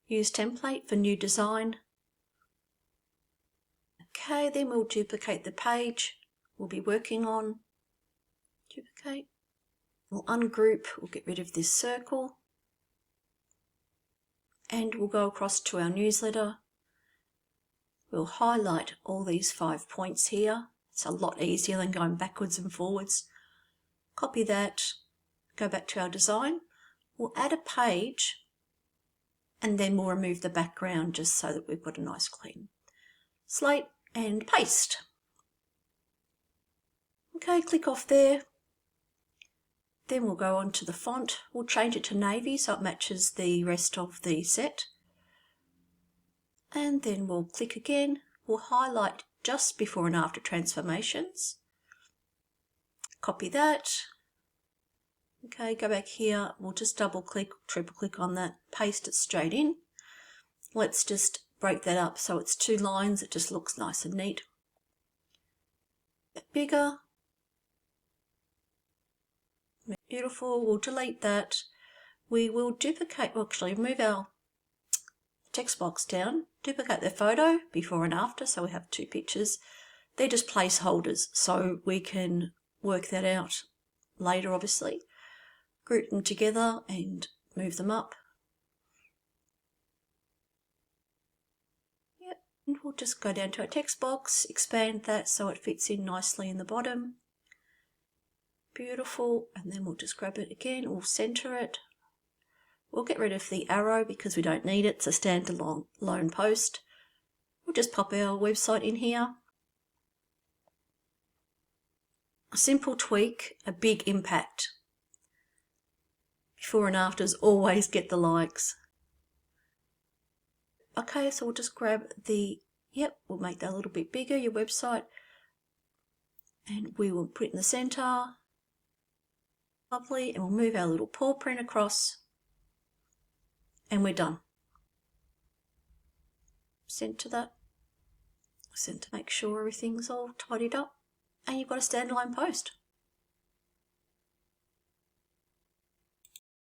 Use template for new design. Okay, then we'll duplicate the page we'll be working on. Duplicate. We'll ungroup, we'll get rid of this circle. And we'll go across to our newsletter. We'll highlight all these 5 points here. It's a lot easier than going backwards and forwards. Copy that, go back to our design. We'll add a page and then we'll remove the background just so that we've got a nice clean slate and paste. Okay, click off there. Then we'll go on to the font. We'll change it to navy so it matches the rest of the set. And then we'll click again. We'll highlight just before and after transformations. Copy that. Okay, go back here. We'll just double click, triple click on that, paste it straight in. Let's just break that up so it's 2 lines. It just looks nice and neat. A bit bigger. Beautiful. We'll delete that. We will duplicate, well, actually move our text box down, duplicate the photo before and after, so we have 2 pictures. They're just placeholders, so we can work that out later, obviously. Group them together and move them up. Yep, and we'll just go down to our text box, expand that so it fits in nicely in the bottom. Beautiful, and then we'll just grab it again, we'll center it. We'll get rid of the arrow because we don't need it, it's a standalone post. We'll just pop our website in here. A simple tweak, a big impact. Before and afters always get the likes. Okay, so we'll just grab we'll make that a little bit bigger, your website. And we will put it in the center. Lovely, and we'll move our little paw print across. And we're done. Center that. Center, make sure everything's all tidied up. And you've got a standalone post.